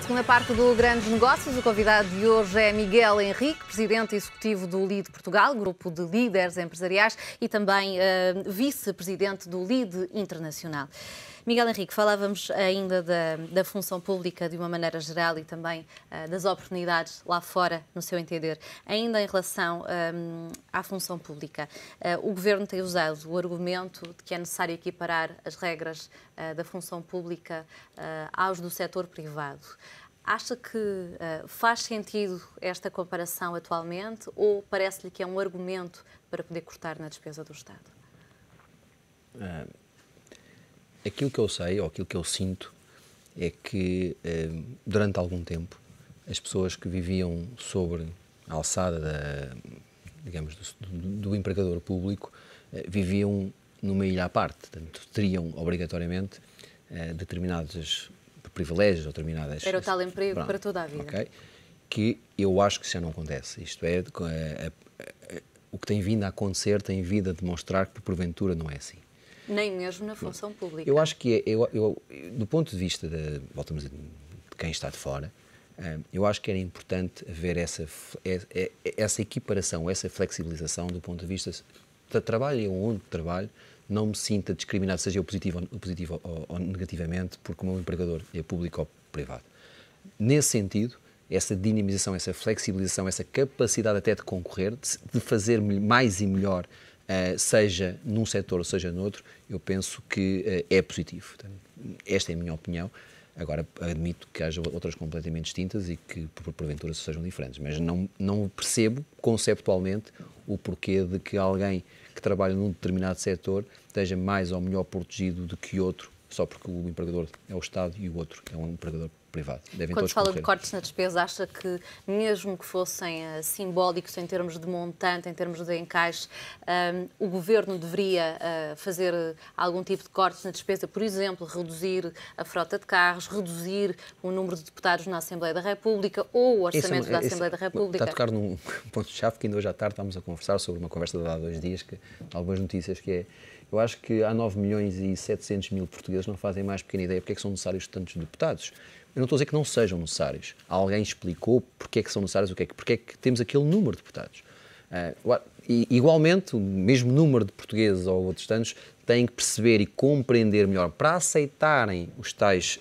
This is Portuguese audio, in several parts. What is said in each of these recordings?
segunda parte do Grandes Negócios. O convidado de hoje é Miguel Henrique, presidente executivo do LIDE Portugal, grupo de líderes empresariais, e também vice-presidente do LIDE Internacional. Miguel Henrique, falávamos ainda da função pública de uma maneira geral e também das oportunidades lá fora, no seu entender. Ainda em relação à função pública, o Governo tem usado o argumento de que é necessário equiparar as regras da função pública aos do setor privado. Acha que faz sentido esta comparação atualmente ou parece-lhe que é um argumento para poder cortar na despesa do Estado? Aquilo que eu sei, ou aquilo que eu sinto, é que durante algum tempo as pessoas que viviam sobre a alçada do empregador público viviam numa ilha à parte, portanto teriam obrigatoriamente determinados privilégios ou determinadas... Era o tal emprego para toda a vida. Okay, que eu acho que já não acontece. Isto é, o que tem vindo a acontecer tem vindo a demonstrar que porventura não é assim. Nem mesmo na função pública. Eu acho que, do ponto de vista de quem está de fora, eu acho que era importante haver essa equiparação, essa flexibilização do ponto de vista de trabalho ou onde trabalho, não me sinta discriminado, seja eu positivo ou negativamente, porque o meu empregador é público ou privado. Nesse sentido, essa dinamização, essa flexibilização, essa capacidade até de concorrer, de fazer mais e melhor, seja num setor ou seja noutro, eu penso que é positivo. Esta é a minha opinião. Agora, admito que haja outras completamente distintas e que, porventura, sejam diferentes. Mas não percebo, conceptualmente, o porquê de que alguém que trabalha num determinado setor esteja mais ou melhor protegido do que outro, só porque o empregador é o Estado e o outro é um empregador privado. Quando fala de cortes na despesa, acha que, mesmo que fossem simbólicos em termos de montante, em termos de encaixe, o Governo deveria fazer algum tipo de cortes na despesa, por exemplo, reduzir a frota de carros, reduzir o número de deputados na Assembleia da República ou o orçamento da Assembleia da República? Está a tocar num ponto-chave que ainda hoje à tarde estávamos a conversar sobre uma conversa de há 2 dias, algumas notícias, que é: eu acho que há 9.700.000 portugueses não fazem mais pequena ideia porque é que são necessários tantos deputados. Eu não estou a dizer que não sejam necessários. Alguém explicou porque é que são necessários, porque é que temos aquele número de deputados. Igualmente, o mesmo número de portugueses ou outros tantos têm que perceber e compreender melhor para aceitarem os tais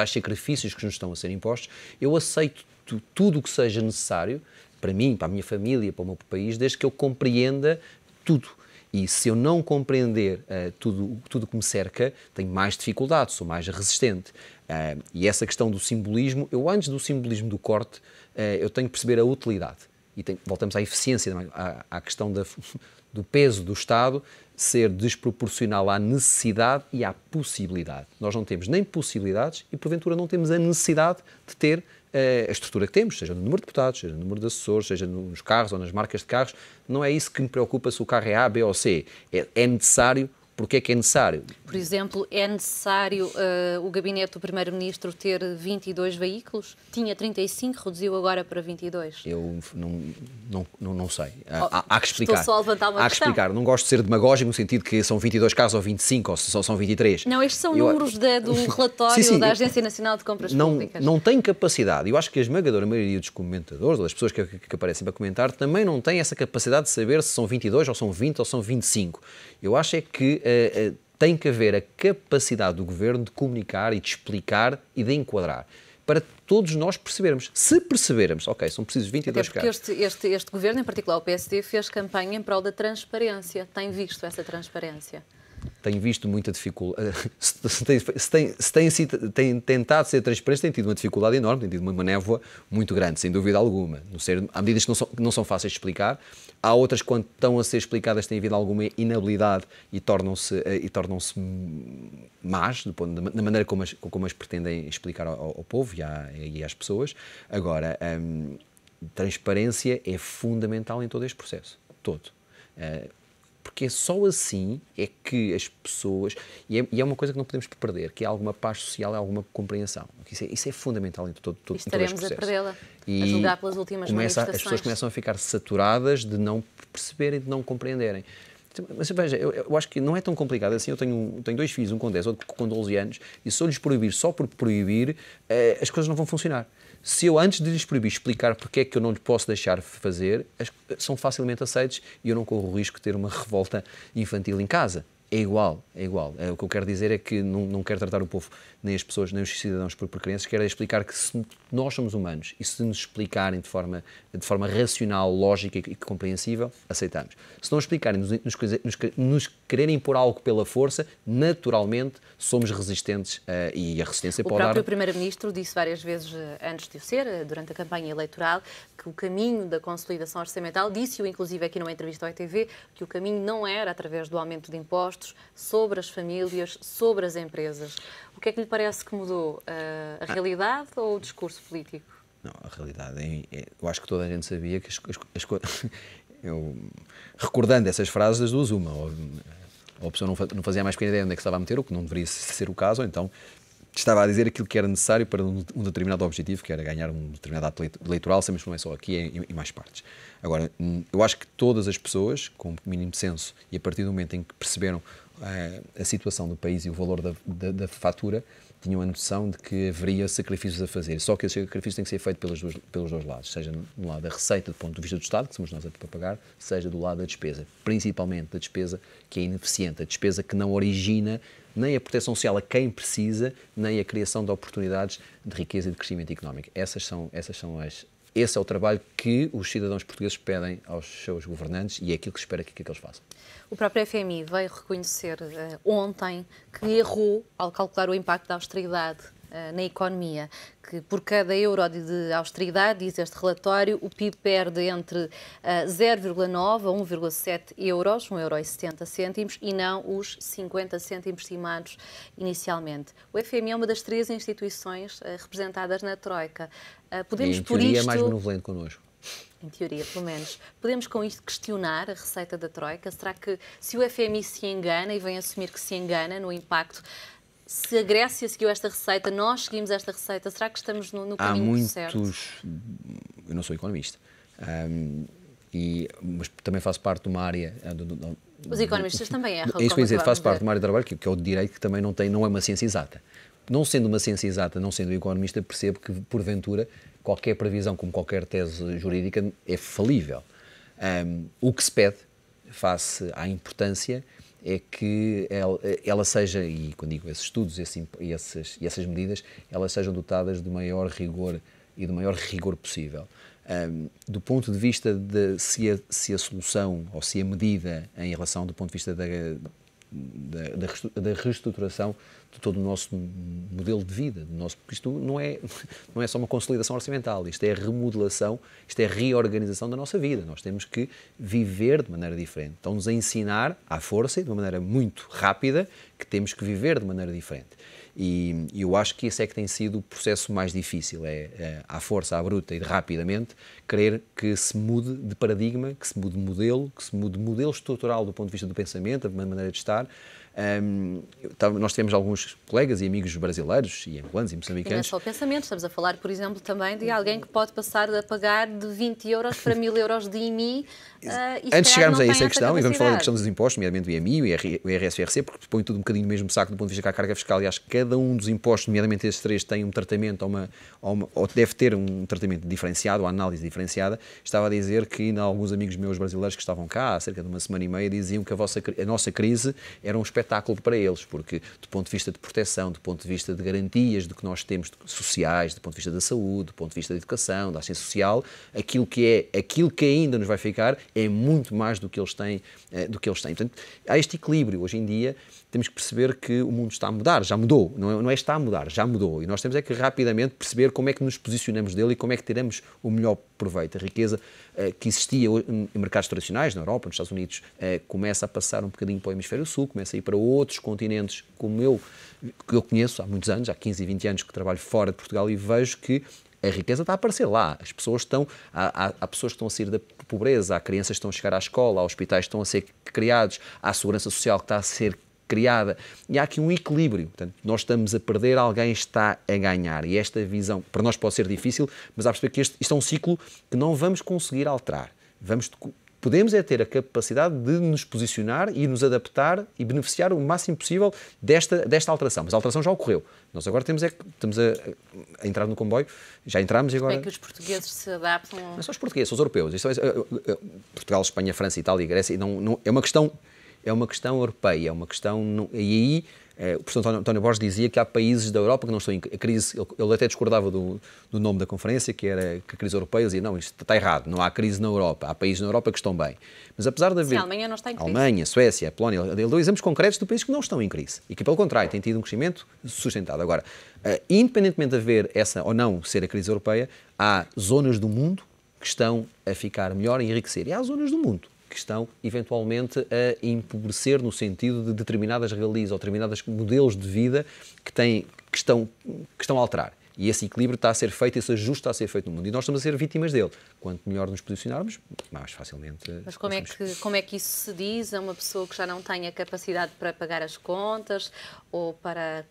sacrifícios que nos estão a ser impostos. Eu aceito tudo o que seja necessário para mim, para a minha família, para o meu país, desde que eu compreenda tudo. E se eu não compreender tudo que me cerca, tenho mais dificuldade, sou mais resistente. E essa questão do simbolismo, antes do simbolismo do corte, eu tenho que perceber a utilidade. E voltamos à eficiência, à questão do peso do Estado ser desproporcional à necessidade e à possibilidade. Nós não temos nem possibilidades e, porventura, não temos a necessidade de ter a estrutura que temos, seja no número de deputados, seja no número de assessores, seja nos carros ou nas marcas de carros. Não é isso que me preocupa se o carro é A, B ou C. É necessário. Porque é que é necessário? Por exemplo, é necessário o gabinete do Primeiro-Ministro ter 22 veículos? Tinha 35, reduziu agora para 22. Eu não sei. Há que explicar. Estou só a levantar uma questão. Há que explicar. Não gosto de ser demagógico no sentido que são 22 carros ou 25 ou só são 23. Não, estes são números do relatório sim, da Agência Nacional de Compras Públicas. Não tem capacidade. Eu acho que a esmagadora maioria dos comentadores, ou das pessoas que aparecem para comentar, também não tem essa capacidade de saber se são 22 ou são 20 ou são 25. Eu acho é que tem que haver a capacidade do Governo de comunicar e de explicar e de enquadrar, para todos nós percebermos. Se percebermos, ok, são precisos 22 carros. Porque este Governo, em particular o PSD, fez campanha em prol da transparência. Tem visto essa transparência? Tenho visto muita dificuldade. Se tem tentado ser transparente, tem tido uma dificuldade enorme, tem tido uma névoa muito grande, sem dúvida alguma. Há medidas que não são fáceis de explicar, há outras que, quando estão a ser explicadas, têm havido alguma inabilidade e tornam-se más, da maneira como as pretendem explicar ao povo e às pessoas. Agora, transparência é fundamental em todo este processo, todo. Porque só assim é que as pessoas... E é uma coisa que não podemos perder, que é alguma paz social, é alguma compreensão. Isso é fundamental em todo este processo. Estaremos a perdê-la, a julgar pelas últimas manifestações. As pessoas começam a ficar saturadas de não perceberem, de não compreenderem. Mas veja, eu acho que não é tão complicado assim. Eu tenho 2 filhos, um com 10, outro com 12 anos, e se eu lhes proibir só por proibir, as coisas não vão funcionar. Se eu, antes de lhes proibir, explicar porque é que eu não lhe posso deixar fazer, são facilmente aceitos e eu não corro o risco de ter uma revolta infantil em casa. É igual, é igual. O que eu quero dizer é que não quero tratar o povo, nem as pessoas, nem os cidadãos por crianças, quero explicar que se nós somos humanos e se nos explicarem de forma racional, lógica e compreensível, aceitamos. Se não explicarem, nos quererem impor algo pela força, naturalmente somos resistentes e a resistência pode dar... O próprio Primeiro-Ministro disse várias vezes, antes de o ser, durante a campanha eleitoral, que o caminho da consolidação orçamental, disse-o inclusive aqui numa entrevista ao ETV, que o caminho não era através do aumento de impostos sobre as famílias, sobre as empresas. O que é que lhe parece que mudou? A realidade ou o discurso político? Não, a realidade eu acho que toda a gente sabia que as coisas... Recordando essas frases, das duas, uma. Ou a pessoa não fazia mais pequena ideia onde é que estava a meter, o que não deveria ser o caso, ou então estava a dizer aquilo que era necessário para um determinado objetivo, que era ganhar um determinado ato eleitoral, sabemos que não é só aqui, é em mais partes. Agora, eu acho que todas as pessoas, com o mínimo de senso, e a partir do momento em que perceberam a situação do país e o valor da fatura, tinham a noção de que haveria sacrifícios a fazer. Só que esse sacrifício tem que ser feito pelos dois lados, seja no lado da receita, do ponto de vista do Estado, que somos nós a pagar, seja do lado da despesa, principalmente da despesa que é ineficiente, a despesa que não origina nem a proteção social a quem precisa, nem a criação de oportunidades de riqueza e de crescimento económico. Esse é o trabalho que os cidadãos portugueses pedem aos seus governantes e é aquilo que se espera que eles façam. O próprio FMI veio reconhecer ontem que errou ao calcular o impacto da austeridade na economia, que por cada euro de austeridade, diz este relatório, o PIB perde entre 0,9 a 1,7 euros, 1,70 € e não os 50 cêntimos estimados inicialmente. O FMI é uma das 3 instituições representadas na Troika. Podemos, em teoria, por isto... é mais benevolente connosco. Em teoria, pelo menos. Podemos com isto questionar a receita da Troika? Será que se o FMI se engana e vem assumir que se engana no impacto, se a Grécia seguiu esta receita, nós seguimos esta receita, será que estamos no caminho certo? Eu não sou economista, mas também faço parte de uma área... Os economistas também erram. É isso que eu ia dizer, faço parte de uma área de trabalho que é o de direito, que também não é uma ciência exata. Não sendo uma ciência exata, não sendo economista, percebo que, porventura, qualquer previsão, como qualquer tese jurídica, é falível. O que se pede, face à importância, é que ela seja, e quando digo esses estudos e essas medidas, elas sejam dotadas de maior rigor e do maior rigor possível. Do ponto de vista de se a solução ou se a medida em relação do ponto de vista da reestruturação de todo o nosso modelo de vida, porque isto não é só uma consolidação orçamental, isto é a remodelação, isto é a reorganização da nossa vida. Nós temos que viver de maneira diferente. Estão-nos a ensinar à força e de uma maneira muito rápida que temos que viver de maneira diferente. E eu acho que esse é que tem sido o processo mais difícil, à força, à bruta e rapidamente, querer que se mude de paradigma, que se mude de modelo, que se mude de modelo estrutural do ponto de vista do pensamento, da maneira de estar. Nós temos alguns colegas e amigos brasileiros e angolanos e moçambicanos. E não é só o pensamento, estamos a falar, por exemplo, também de alguém que pode passar a pagar de 20 euros para 1000 euros de IMI. Antes de chegarmos a essa questão, e vamos falar da questão dos impostos, nomeadamente o IMI, o IRS e o IRC, porque põe tudo um bocadinho no mesmo saco do ponto de vista da carga fiscal, e acho que cada um dos impostos, nomeadamente estes 3, tem um tratamento ou deve ter um tratamento diferenciado, uma análise diferenciada. Estava a dizer que ainda alguns amigos meus brasileiros que estavam cá há cerca de uma semana e meia diziam que a nossa crise era um espetáculo para eles, porque do ponto de vista de proteção, do ponto de vista de garantias do que nós temos sociais, do ponto de vista da saúde, do ponto de vista da educação, da assistência social, aquilo que ainda nos vai ficar é muito mais do que eles têm. Portanto, há este equilíbrio. Hoje em dia temos que perceber que o mundo está a mudar, já mudou, não é está a mudar, já mudou, e nós temos que rapidamente perceber como é que nos posicionamos dele e como é que tiramos o melhor proveito. A riqueza que existia em mercados tradicionais, na Europa, nos Estados Unidos, começa a passar um bocadinho para o hemisfério sul, começa a ir para outros continentes, que eu conheço há muitos anos, há 15 e 20 anos que trabalho fora de Portugal, e vejo que a riqueza está a aparecer lá. As pessoas há pessoas que estão a sair da pobreza, há crianças que estão a chegar à escola, há hospitais que estão a ser criados, há a segurança social que está a ser criada, e há aqui um equilíbrio. Portanto, nós estamos a perder, alguém está a ganhar, e esta visão, para nós pode ser difícil, mas há a perceber que isto é um ciclo que não vamos conseguir alterar. podemos é ter a capacidade de nos posicionar e nos adaptar e beneficiar o máximo possível desta alteração. Mas a alteração já ocorreu. Nós agora estamos a entrar no comboio, já entramos e agora... Como é que os portugueses se adaptam? Não são os portugueses, são os europeus. Portugal, Espanha, França, Itália e Grécia, é uma questão europeia, é uma questão... E aí, o professor António Borges dizia que há países da Europa que não estão em crise. Ele até discordava do nome da conferência, que era que a crise europeia. Ele dizia, não, isto está errado, não há crise na Europa. Há países na Europa que estão bem. Mas apesar de haver... Sim, a Alemanha não está em crise. Alemanha, Suécia, Polónia, ele deu exemplos concretos de países que não estão em crise e que, pelo contrário, têm tido um crescimento sustentado. Agora, independentemente de haver essa ou não ser a crise europeia, há zonas do mundo que estão a ficar melhor e enriquecer. E há zonas do mundo que estão, eventualmente, a empobrecer no sentido de determinadas regalias ou determinados modelos de vida que estão a alterar. E esse equilíbrio está a ser feito, esse ajuste está a ser feito no mundo. E nós estamos a ser vítimas dele. Quanto melhor nos posicionarmos, mais facilmente... Mas como é que isso se diz a uma pessoa que já não tem a capacidade para pagar as contas ou para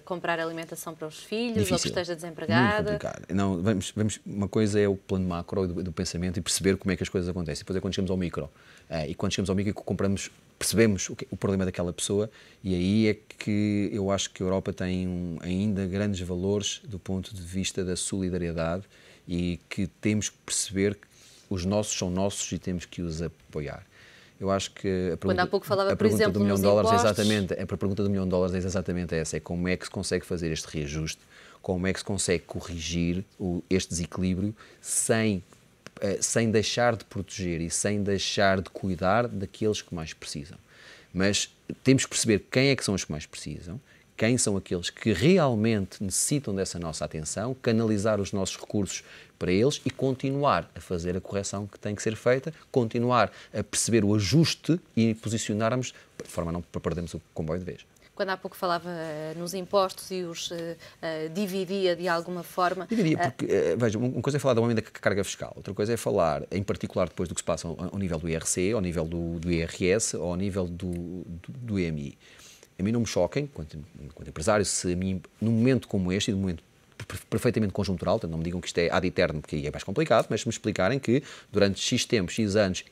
comprar alimentação para os filhos? Difícil. Ou que esteja desempregada? Muito complicado. Não, uma coisa é o plano macro do pensamento e perceber como é que as coisas acontecem. Depois é quando chegamos ao micro. E quando chegamos ao micro percebemos o problema daquela pessoa, e aí é que eu acho que a Europa tem ainda grandes valores do ponto de vista da solidariedade e que temos que perceber que os nossos são nossos e temos que os apoiar. Eu acho que a pergunta, há pouco falava, por exemplo, do $1 milhão impostos. a pergunta do $1 milhão é exatamente essa, é como é que se consegue fazer este reajuste, como é que se consegue corrigir este desequilíbrio sem deixar de proteger e sem deixar de cuidar daqueles que mais precisam. Mas temos que perceber quem é que são os que mais precisam, quem são aqueles que realmente necessitam dessa nossa atenção, canalizar os nossos recursos para eles e continuar a fazer a correção que tem que ser feita, continuar a perceber o ajuste e posicionarmos de forma a não perdermos o comboio de vez. Quando há pouco falava nos impostos e os dividia de alguma forma... Dividia, porque, veja, uma coisa é falar da aumento da carga fiscal, outra coisa é falar, em particular, depois do que se passa ao nível do IRC, ao nível do IRS ou ao nível do IMI. A mim não me choquem, enquanto empresário, se a mim, num momento como este, e num momento perfeitamente conjuntural, portanto, não me digam que isto é ad eterno, porque aí é mais complicado, mas se me explicarem que durante X tempo, X anos,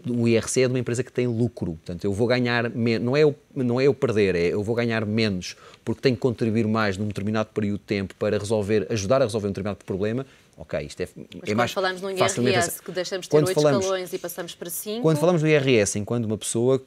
o IRC é de uma empresa que tem lucro, portanto, eu vou ganhar menos, não é eu perder, eu vou ganhar menos, porque tenho que contribuir mais num determinado período de tempo para ajudar a resolver um determinado problema. Ok, isto é mais falamos no IRS, que deixamos de ter 8 escalões e passamos para 5... Quando falamos do IRS, enquanto uma pessoa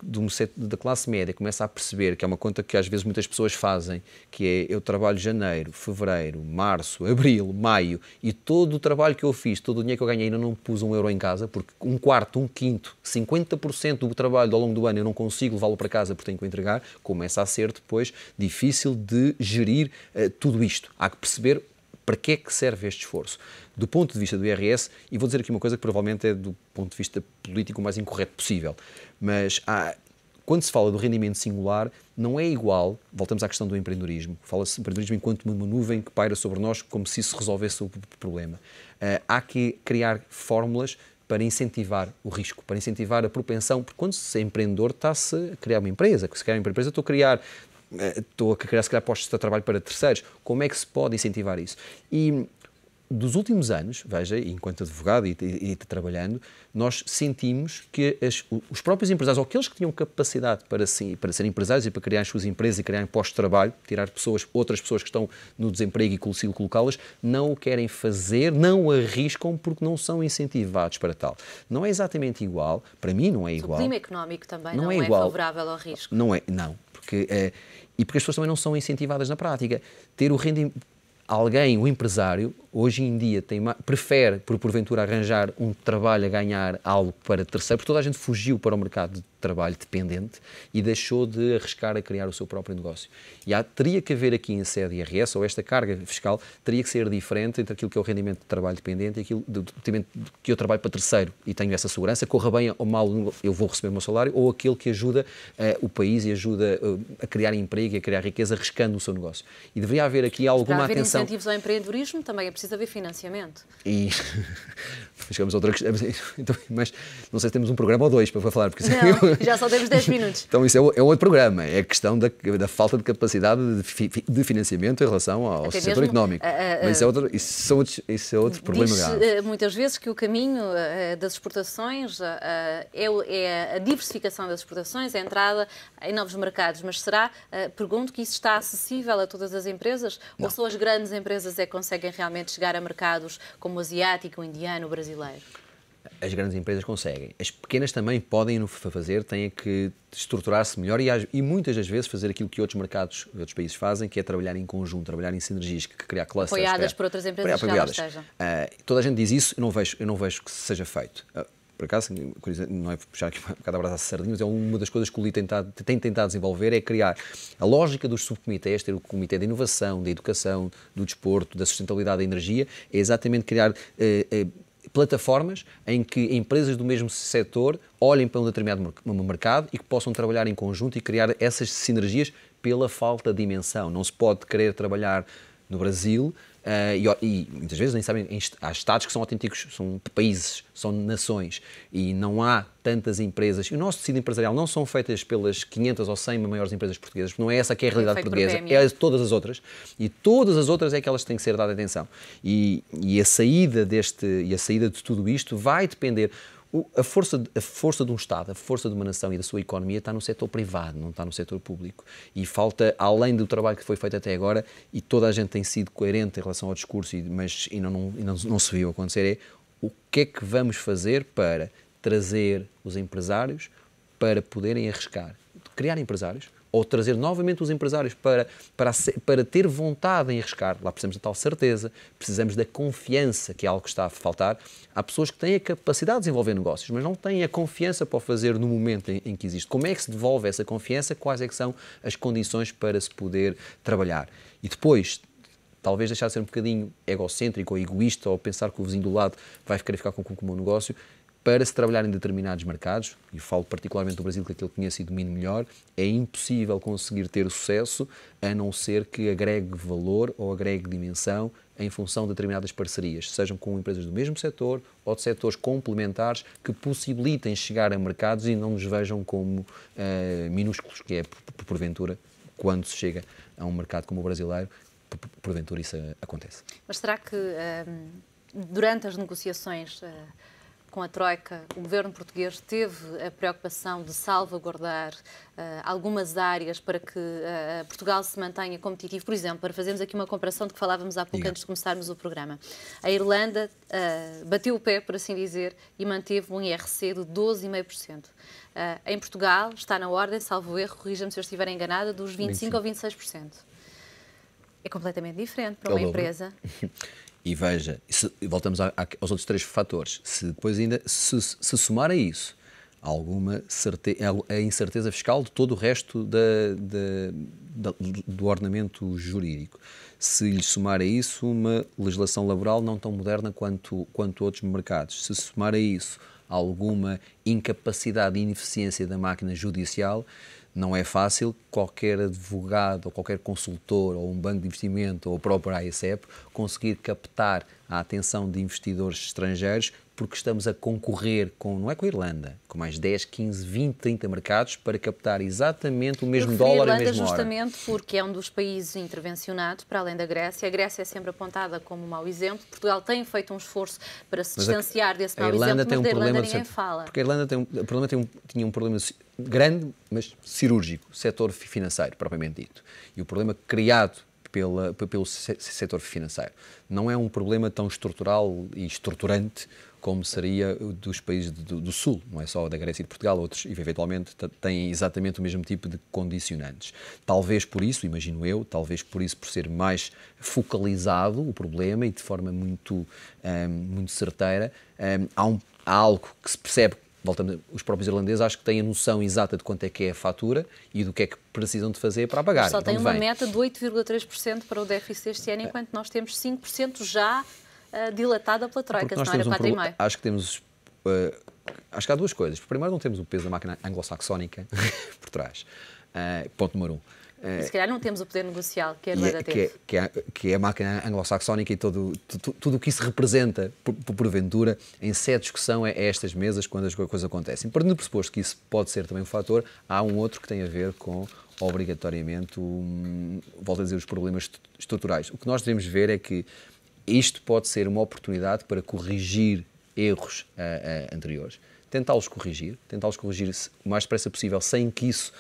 da classe média começa a perceber, que é uma conta que às vezes muitas pessoas fazem, que é eu trabalho janeiro, fevereiro, março, abril, maio, e todo o trabalho que eu fiz, todo o dinheiro que eu ganhei, ainda não pus €1 em casa, porque 1/4, 1/5, 50% do trabalho ao longo do ano eu não consigo levá-lo para casa porque tenho que o entregar, começa a ser depois difícil de gerir tudo isto. Há que perceber para que é que serve este esforço? Do ponto de vista do IRS, e vou dizer aqui uma coisa que provavelmente é do ponto de vista político o mais incorreto possível, mas quando se fala do rendimento singular, não é igual, voltamos à questão do empreendedorismo, fala-se de empreendedorismo enquanto uma nuvem que paira sobre nós como se isso resolvesse o problema. Há que criar fórmulas para incentivar o risco, para incentivar a propensão, porque quando se é empreendedor está-se a criar uma empresa, se criar uma empresa estou a criar, se calhar, postos de trabalho para terceiros. Como é que se pode incentivar isso? E dos últimos anos, veja, enquanto advogado e trabalhando, nós sentimos que os próprios empresários, ou aqueles que tinham capacidade para ser empresários e para criar as suas empresas e criar postos de trabalho, tirar outras pessoas que estão no desemprego e consigo colocá-las, não o querem fazer, não arriscam porque não são incentivados para tal. Não é exatamente igual, para mim não é igual. O clima económico também não é favorável ao risco. Não, porque as pessoas também não são incentivadas na prática. Ter o rendimento... Alguém, o empresário, hoje em dia prefere, porventura, arranjar um trabalho a ganhar algo para terceiro, porque toda a gente fugiu para o mercado de trabalho dependente e deixou de arriscar a criar o seu próprio negócio. E teria que haver aqui em sede IRS, ou esta carga fiscal, teria que ser diferente entre aquilo que é o rendimento de trabalho dependente e aquilo que eu trabalho para terceiro e tenho essa segurança, corra bem ou mal, eu vou receber o meu salário, ou aquele que ajuda o país e ajuda a criar emprego e a criar riqueza, arriscando o seu negócio. E deveria haver aqui alguma atenção. Incentivos ao empreendedorismo, também é preciso preciso haver financiamento. E chegamos a outra questão, mas não sei se temos um programa ou dois para falar. Porque não, já só temos 10 minutos. Então isso é outro programa, é a questão da falta de capacidade de financiamento em relação ao setor económico. Mas isso é outro problema grave. Muitas vezes que o caminho das exportações é a diversificação das exportações, a entrada em novos mercados, mas pergunto que isso está acessível a todas as empresas? Não. Ou só as grandes empresas é que conseguem realmente chegar a mercados como o asiático, o indiano, o brasileiro? As grandes empresas conseguem. As pequenas também podem o fazer, têm que estruturar-se melhor e muitas das vezes fazer aquilo que outros mercados, outros países fazem, que é trabalhar em conjunto, trabalhar em sinergias, que criar clusters. Apoiadas por outras empresas que já lá estejam. Toda a gente diz isso, eu não vejo que seja feito. Por acaso, não é puxar aqui um bocado a brasa a sardinha, mas é uma das coisas que o LI tem tentado desenvolver, é criar a lógica dos subcomitês, ter o comitê de inovação, da educação, do desporto, da sustentabilidade da energia, é exatamente criar plataformas em que empresas do mesmo setor olhem para um determinado mercado e que possam trabalhar em conjunto e criar essas sinergias pela falta de dimensão. Não se pode querer trabalhar no Brasil e muitas vezes nem sabem, há estados que são autênticos, são países, são nações e não há tantas empresas. E o nosso tecido empresarial não são feitas pelas 500 ou 100 maiores empresas portuguesas, porque não é essa que é a realidade portuguesa, é todas as outras. E todas as outras é que elas têm que ser dadas atenção. E a saída de tudo isto vai depender. A força de um Estado, a força de uma nação e da sua economia está no setor privado, não está no setor público. E falta, além do trabalho que foi feito até agora, e toda a gente tem sido coerente em relação ao discurso, mas não se viu acontecer, é o que é que vamos fazer para trazer os empresários para poderem arriscar. Criar empresários, ou trazer novamente os empresários para ter vontade em arriscar. Lá precisamos da tal certeza, precisamos da confiança, que é algo que está a faltar. Há pessoas que têm a capacidade de desenvolver negócios, mas não têm a confiança para o fazer no momento em que existe. Como é que se devolve essa confiança? Quais é que são as condições para se poder trabalhar? E depois, talvez deixar de ser um bocadinho egocêntrico ou egoísta, ou pensar que o vizinho do lado vai querer ficar com o meu negócio, para se trabalhar em determinados mercados, e falo particularmente do Brasil, que aquele que conheço e domino melhor, é impossível conseguir ter sucesso a não ser que agregue valor ou agregue dimensão em função de determinadas parcerias, sejam com empresas do mesmo setor ou de setores complementares que possibilitem chegar a mercados e não nos vejam como minúsculos, que é, porventura, quando se chega a um mercado como o brasileiro, porventura isso acontece. Mas será que durante as negociações com a Troika, o governo português teve a preocupação de salvaguardar algumas áreas para que Portugal se mantenha competitivo? Por exemplo, para fazermos aqui uma comparação de que falávamos há pouco antes de começarmos o programa. A Irlanda bateu o pé, por assim dizer, e manteve um IRC de 12,5%. Em Portugal está na ordem, salvo erro, corrija-me se eu estiver enganada, dos 25% ou 26%. É completamente diferente para uma empresa. E veja, voltamos aos outros três fatores. Se depois ainda se somar a isso a incerteza fiscal de todo o resto do ordenamento jurídico, se lhe somar a isso uma legislação laboral não tão moderna quanto outros mercados, se somar a isso alguma incapacidade e ineficiência da máquina judicial, não é fácil qualquer advogado ou qualquer consultor ou um banco de investimento ou o próprio AECEP conseguir captar a atenção de investidores estrangeiros, porque estamos a concorrer não é com a Irlanda, com mais 10, 15, 20, 30 mercados para captar exatamente o mesmo dólar e a mesma hora. Justamente porque é um dos países intervencionados, para além da Grécia. A Grécia é sempre apontada como um mau exemplo. Portugal tem feito um esforço para se distanciar desse mau exemplo, mas da Irlanda ninguém fala. Porque a Irlanda tinha um problema grande, mas cirúrgico, setor financeiro, propriamente dito. E o problema criado pelo setor financeiro não é um problema tão estrutural e estruturante como seria dos países do Sul, não é só da Grécia e de Portugal, outros eventualmente têm exatamente o mesmo tipo de condicionantes. Talvez por isso, imagino eu, por ser mais focalizado o problema e de forma muito certeira, há algo que se percebe. Os próprios irlandeses acho que têm a noção exata de quanto é que é a fatura e do que é que precisam de fazer para pagar. Só tem uma meta de 8,3% para o déficit este ano, enquanto nós temos 5% já dilatada pela Troika, se não era 4,5%. Acho que há duas coisas. Primeiro, não temos o peso da máquina anglo-saxónica por trás. Ponto número 1. E se calhar não temos o poder negocial que a Noruega teve. Que é a máquina anglo-saxónica e tudo o que isso representa, porventura, em sede de discussão é estas mesas quando as coisas acontecem. Partindo do pressuposto que isso pode ser também um fator, há um outro que tem a ver com, obrigatoriamente, volto a dizer, os problemas estruturais. O que nós devemos ver é que isto pode ser uma oportunidade para corrigir erros anteriores, tentá-los corrigir o mais depressa possível, sem que isso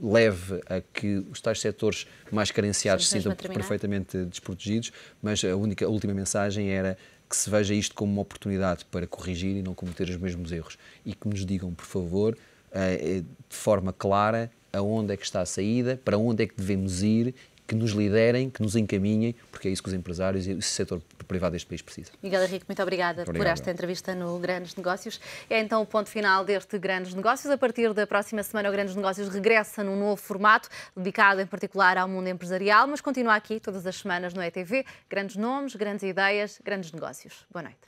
leve a que os tais setores mais carenciados se sintam perfeitamente desprotegidos, mas a última mensagem era que se veja isto como uma oportunidade para corrigir e não cometer os mesmos erros. E que nos digam, por favor, de forma clara, aonde é que está a saída, para onde é que devemos ir, que nos liderem, que nos encaminhem, porque é isso que os empresários e o setor privado deste país precisam. Miguel Henrique, muito obrigada por esta entrevista no Grandes Negócios. É então o ponto final deste Grandes Negócios. A partir da próxima semana, o Grandes Negócios regressa num novo formato, dedicado em particular ao mundo empresarial, mas continua aqui todas as semanas no ETV. Grandes nomes, grandes ideias, grandes negócios. Boa noite.